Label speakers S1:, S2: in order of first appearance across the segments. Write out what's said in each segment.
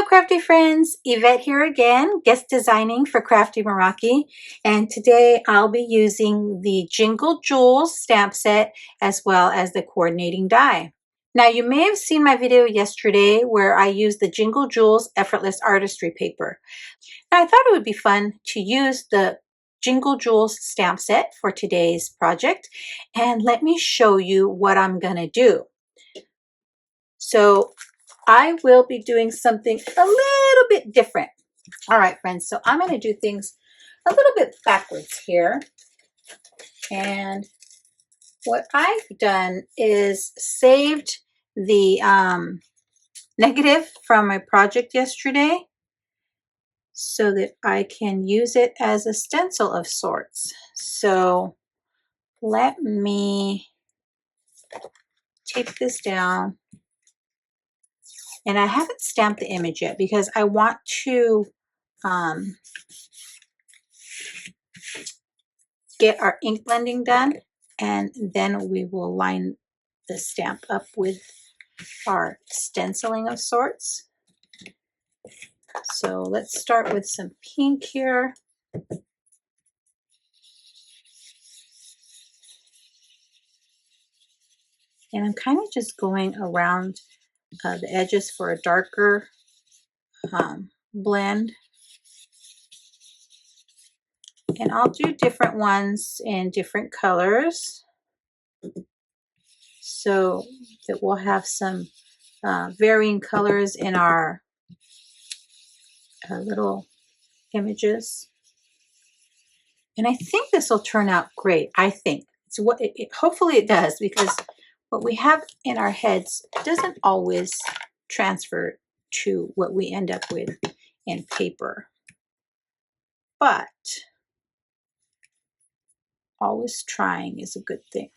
S1: Crafty friends, Yvette here again, guest designing for Crafty Meraki, and today I'll be using the Jingle Jewels stamp set as well as the coordinating die. Now you may have seen my video yesterday where I used the Jingle Jewels Effortless Artistry paper. Now I thought it would be fun to use the Jingle Jewels stamp set for today's project, and let me show you what I'm gonna do. So I will be doing something a little bit different. All right, friends, so I'm going to do things a little bit backwards here. And what I've done is saved the negative from my project yesterday so that I can use it as a stencil of sorts. So let me take this down. And I haven't stamped the image yet because I want to get our ink blending done, and then we will line the stamp up with our stenciling of sorts. So let's start with some pink here. And I'm kind of just going around the edges for a darker blend. And I'll do different ones in different colors so that we'll have some varying colors in our little images. And I think this will turn out great. I think it's what hopefully it does, because what we have in our heads doesn't always transfer to what we end up with in paper. But always trying is a good thing.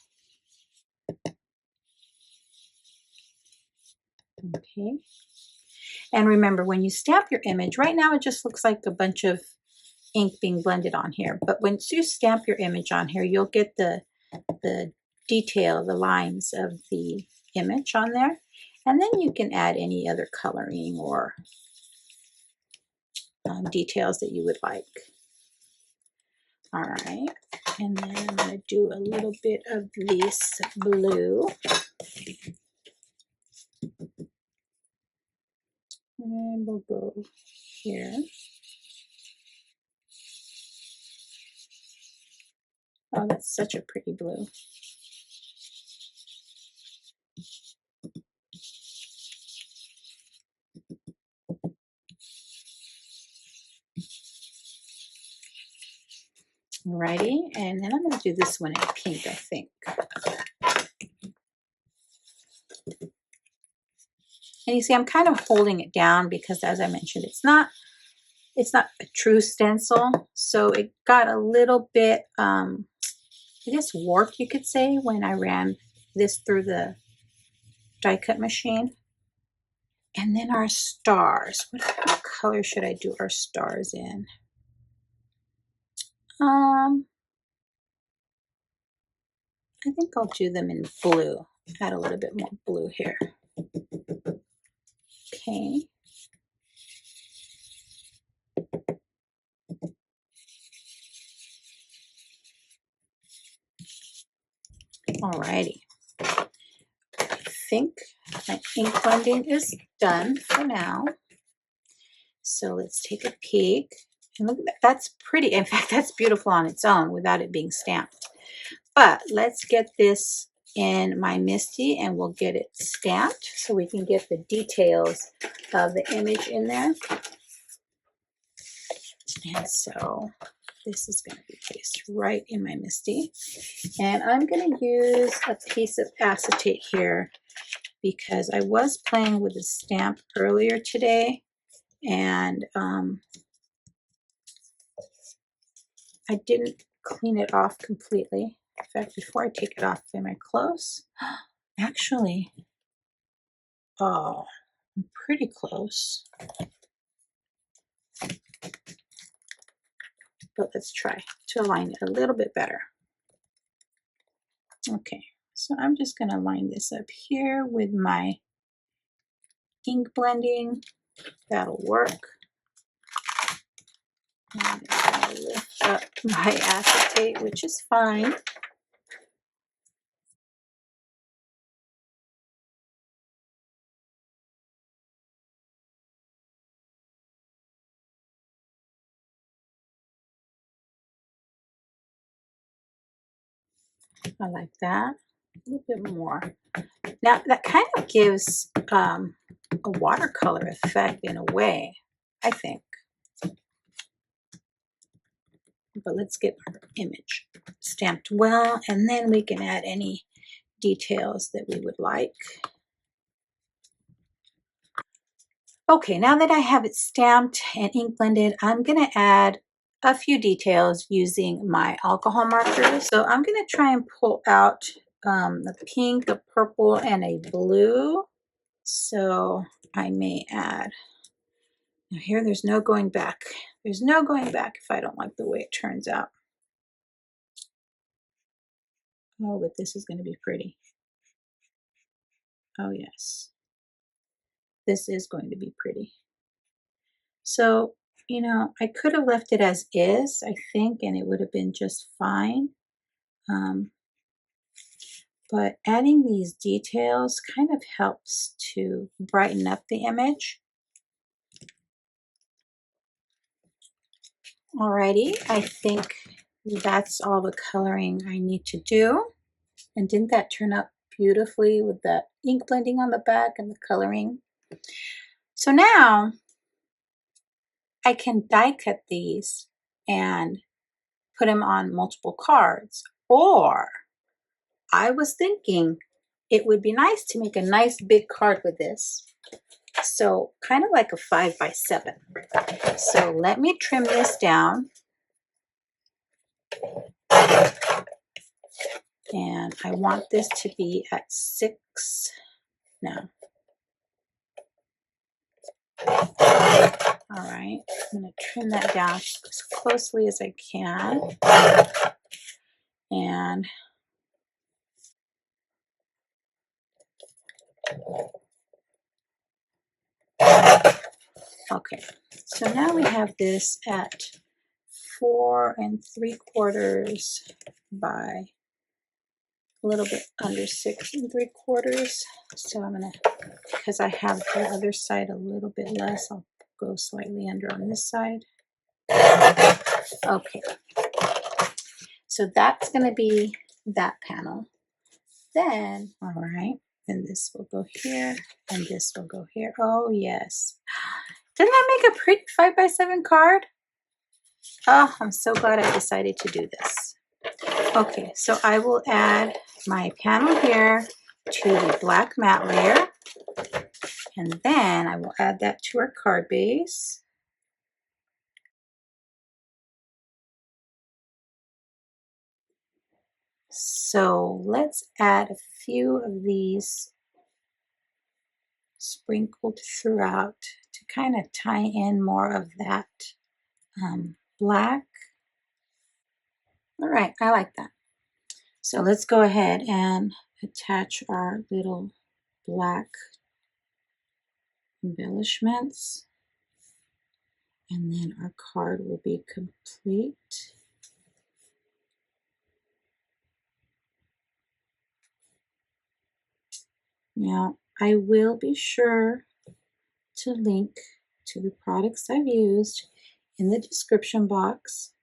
S1: Okay. And remember, when you stamp your image, right now it just looks like a bunch of ink being blended on here. But once you stamp your image on here, you'll get the detail, the lines of the image on there. And then you can add any other coloring or details that you would like. All right. And then I'm going to do a little bit of this blue. And we'll go here. Oh, that's such a pretty blue. Alrighty, and then I'm going to do this one in pink, I think. And you see, I'm kind of holding it down because, as I mentioned, it's not a true stencil, so it got a little bit, I guess, warped, you could say, when I ran this through the die cut machine. And then our stars. What color should I do our stars in? I think I'll do them in blue. Add a little bit more blue here. Okay. Alrighty. I think my ink blending is done for now. So let's take a peek. And look at that. That's pretty. In fact, that's beautiful on its own without it being stamped. But let's get this in my MISTI and we'll get it stamped so we can get the details of the image in there. And so this is going to be placed right in my MISTI. And I'm going to use a piece of acetate here because I was playing with the stamp earlier today, and I didn't clean it off completely. In fact, before I take it off, am I close? Actually, oh, I'm pretty close. But let's try to align it a little bit better. Okay, so I'm just going to line this up here with my ink blending. That'll work. And it's going to lift up my acetate, which is fine. I like that. A little bit more. Now that kind of gives a watercolor effect in a way, I think. But let's get our image stamped well, and then we can add any details that we would like. Okay, now that I have it stamped and ink blended, I'm going to add a few details using my alcohol markers. So I'm going to try and pull out the pink, a purple, and a blue. So I may add, now here there's no going back. There's no going back if I don't like the way it turns out. Oh, but this is going to be pretty. Oh yes, this is going to be pretty. So, you know, I could have left it as is, I think, and it would have been just fine. But adding these details kind of helps to brighten up the image. Alrighty, I think that's all the coloring I need to do. And didn't that turn out beautifully with that ink blending on the back and the coloring? So now I can die cut these and put them on multiple cards. Or I was thinking it would be nice to make a nice big card with this. So kind of like a 5x7. So let me trim this down. And I want this to be at 6 now. All right, I'm going to trim that down as closely as I can. And okay, so now we have this at 4 3/4 by a little bit under 6 3/4. So I'm going to, because I have the other side a little bit less, I'll go slightly under on this side. Okay, so that's going to be that panel. Then, all right, then this will go here and this will go here. Oh yes, doesn't that make a pretty 5x7 card? Oh, I'm so glad I decided to do this. Okay, so I will add my panel here to the black matte layer, and then I will add that to our card base. So let's add a few of these sprinkled throughout to kind of tie in more of that black. All right, I like that. So let's go ahead and attach our little black embellishments, and then our card will be complete. Now, I will be sure to link to the products I've used in the description box.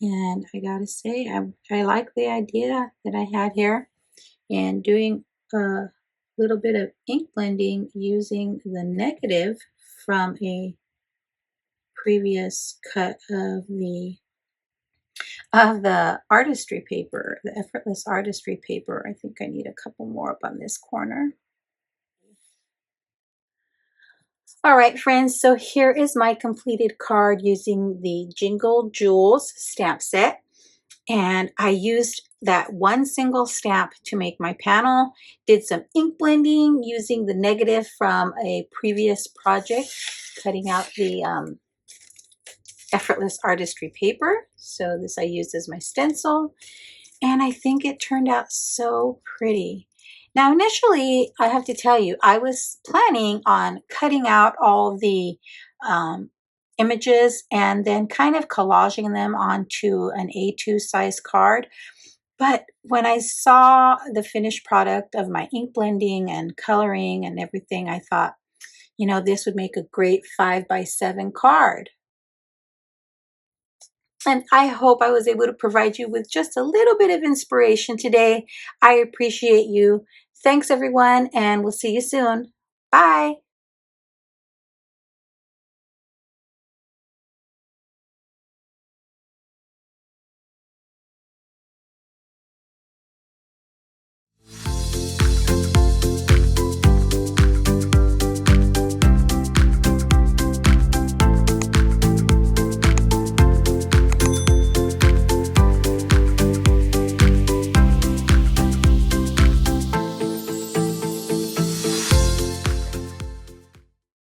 S1: And I gotta say, I like the idea that I had here, and doing a little bit of ink blending using the negative from a previous cut of the Artistry paper, the Effortless Artistry paper. I think I need a couple more up on this corner. All right, friends, so here is my completed card using the Jingle Jewels stamp set. And I used that one single stamp to make my panel, did some ink blending using the negative from a previous project, cutting out the Effortless Artistry paper. So this I used as my stencil, and I think it turned out so pretty. Now, initially, I have to tell you, I was planning on cutting out all the images and then kind of collaging them onto an A2 size card. But when I saw the finished product of my ink blending and coloring and everything, I thought, you know, this would make a great 5x7 card. And I hope I was able to provide you with just a little bit of inspiration today. I appreciate you. Thanks, everyone, and we'll see you soon. Bye.